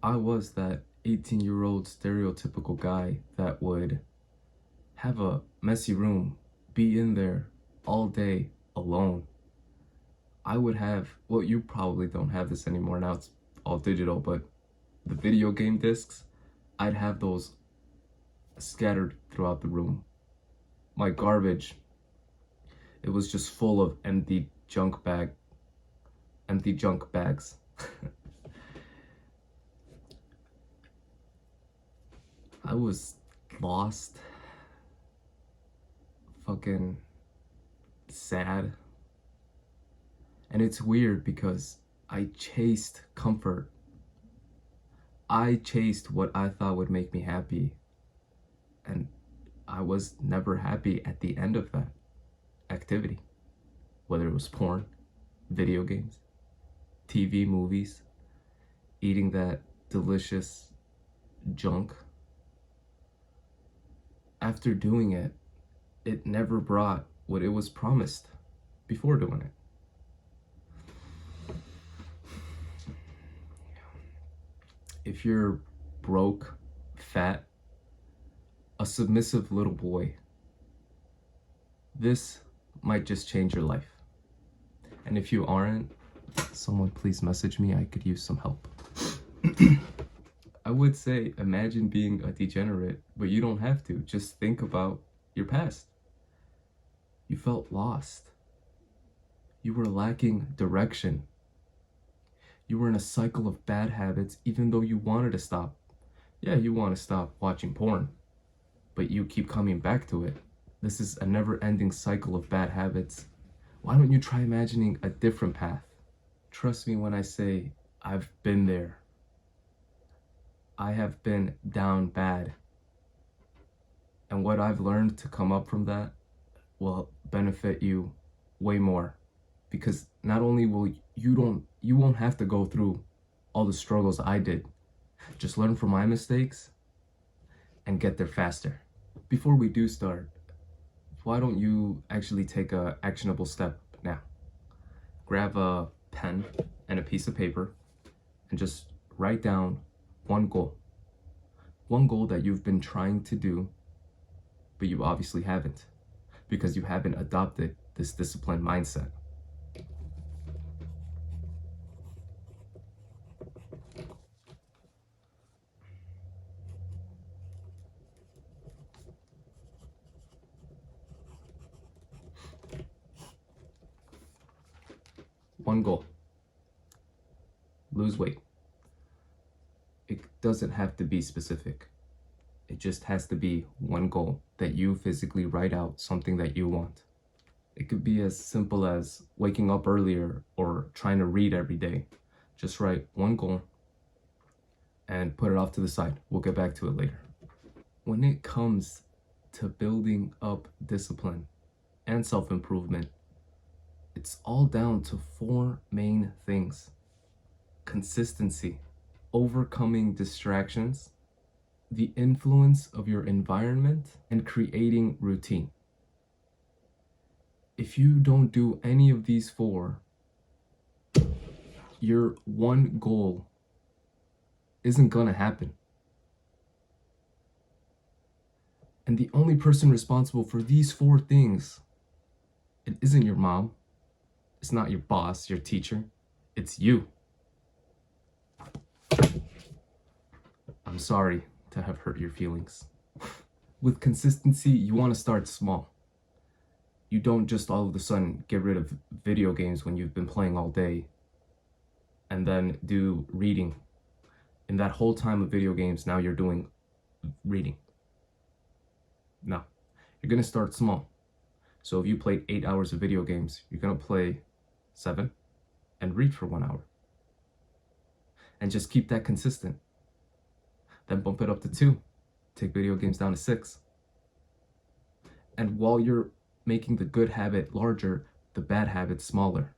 I was that 18-year-old stereotypical guy that would have a messy room, be in there all day alone. I would have, well, you probably don't have this anymore, now it's all digital, but the video game discs, I'd have those scattered throughout the room. My garbage, it was just full of empty junk bags. I was lost, fucking sad. And it's weird because I chased comfort. I chased what I thought would make me happy. And I was never happy at the end of that activity. Whether it was porn, video games, TV, movies, eating that delicious junk. After doing it, it never brought what it was promised before doing it. If you're broke, fat, a submissive little boy, this might just change your life. And if you aren't, someone please message me, I could use some help. I would say imagine being a degenerate, but you don't have to. Just think about your past. You felt lost. You were lacking direction. You were in a cycle of bad habits even though you wanted to stop. Yeah, you want to stop watching porn, but you keep coming back to it. This is a never-ending cycle of bad habits. Why don't you try imagining a different path? Trust me when I say I've been there. I have been down bad. And what I've learned to come up from that will benefit you way more. Because not only will you won't have to go through all the struggles I did. Just learn from my mistakes and get there faster. Before we do start, why don't you actually take an actionable step now? Grab a pen and a piece of paper and just write down one goal. One goal that you've been trying to do, but you obviously haven't, because you haven't adopted this disciplined mindset. One goal. Lose weight. It doesn't have to be specific. It just has to be one goal that you physically write out, something that you want. It could be as simple as waking up earlier or trying to read every day. Just write one goal and put it off to the side. We'll get back to it later. When it comes to building up discipline and self-improvement, it's all down to 4 main things: consistency, overcoming distractions, the influence of your environment, and creating routine. If you don't do any of these 4, your one goal isn't gonna happen. And the only person responsible for these 4 things, it isn't your mom, it's not your boss, your teacher, it's you. I'm sorry to have hurt your feelings. With consistency, you want to start small. You don't just all of a sudden get rid of video games when you've been playing all day and then do reading. In that whole time of video games, now you're doing reading. No, you're gonna start small. So if you played 8 hours of video games, you're gonna play 7 and read for 1 hour. And just keep that consistent. Then bump it up to 2. Take video games down to 6. And while you're making the good habit larger, the bad habit smaller.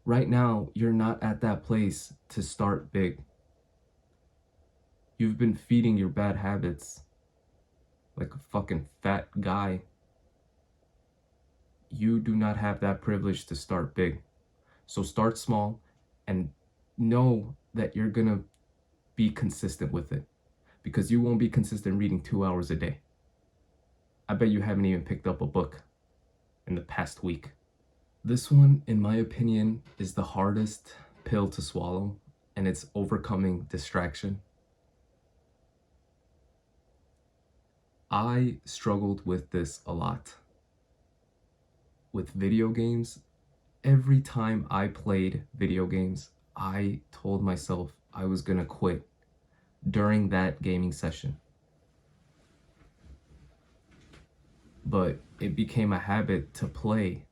Right now, you're not at that place to start big. You've been feeding your bad habits like a fucking fat guy. You do not have that privilege to start big. So start small and know that you're gonna be consistent with it, because you won't be consistent reading 2 hours a day. I bet you haven't even picked up a book in the past week. This one, in my opinion, is the hardest pill to swallow, and it's overcoming distraction. I struggled with this a lot. With video games, every time I played video games, I told myself I was gonna quit during that gaming session. But it became a habit to play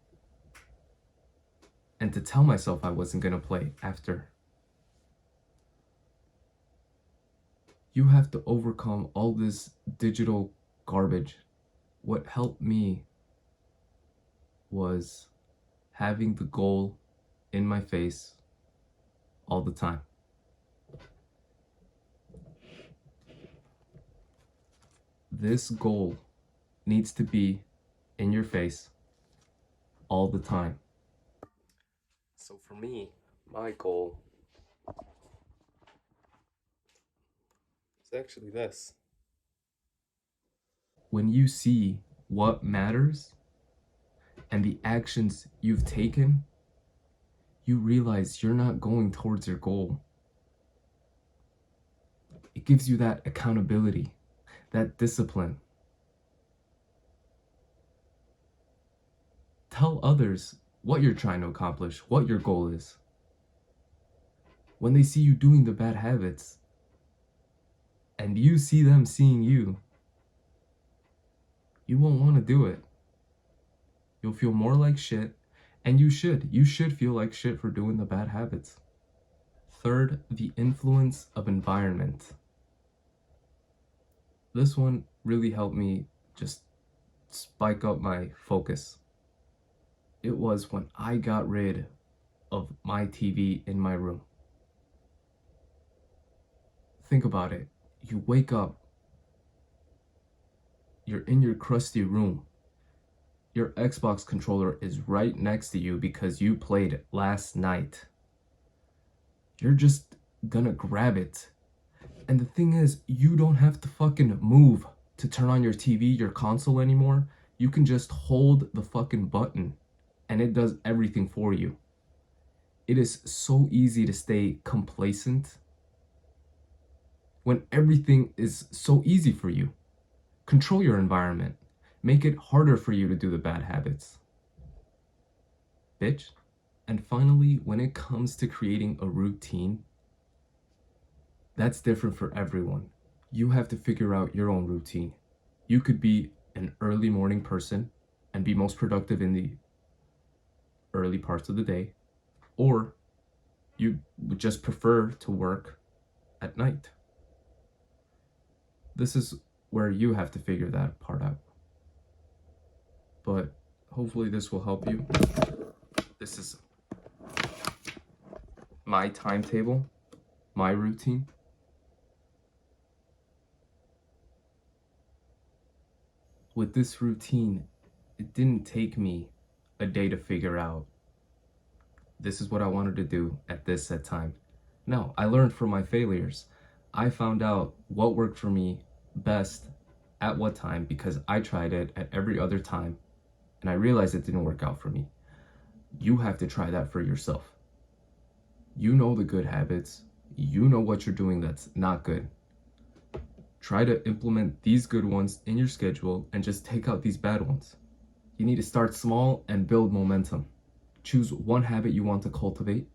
and to tell myself I wasn't gonna play after. You have to overcome all this digital garbage. What helped me was having the goal in my face all the time. This goal needs to be in your face all the time. So for me, my goal is actually this. When you see what matters and the actions you've taken, you realize you're not going towards your goal. It gives you that accountability, that discipline. Tell others what you're trying to accomplish, what your goal is. When they see you doing the bad habits and you see them seeing you, you won't want to do it. You'll feel more like shit, and you should feel like shit for doing the bad habits. Third, the influence of environment. This one really helped me just spike up my focus. It was when I got rid of my TV in my room. Think about it. You wake up, you're in your crusty room. Your Xbox controller is right next to you because you played last night. You're just gonna grab it. And the thing is, you don't have to fucking move to turn on your TV, your console anymore. You can just hold the fucking button and it does everything for you. It is so easy to stay complacent when everything is so easy for you. Control your environment. Make it harder for you to do the bad habits. Bitch. And finally, when it comes to creating a routine, that's different for everyone. You have to figure out your own routine. You could be an early morning person and be most productive in the early parts of the day, or you would just prefer to work at night. This is where you have to figure that part out. But hopefully this will help you. This is my timetable, my routine. With this routine, it didn't take me a day to figure out this is what I wanted to do at this set time. No, I learned from my failures. I found out what worked for me best at what time because I tried it at every other time and I realized it didn't work out for me. You have to try that for yourself. You know the good habits. You know what you're doing that's not good. Try to implement these good ones in your schedule and just take out these bad ones. You need to start small and build momentum. Choose one habit you want to cultivate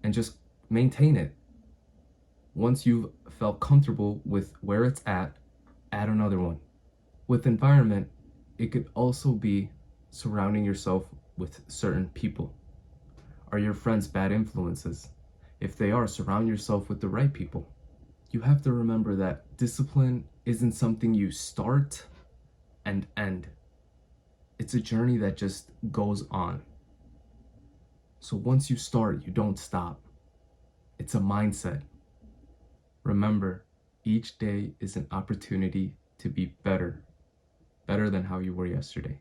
and just maintain it. Once you've felt comfortable with where it's at, add another one. With environment, it could also be surrounding yourself with certain people. Are your friends bad influences? If they are, surround yourself with the right people. You have to remember that discipline isn't something you start and end. It's a journey that just goes on. So once you start, you don't stop. It's a mindset. Remember, each day is an opportunity to be better than how you were yesterday.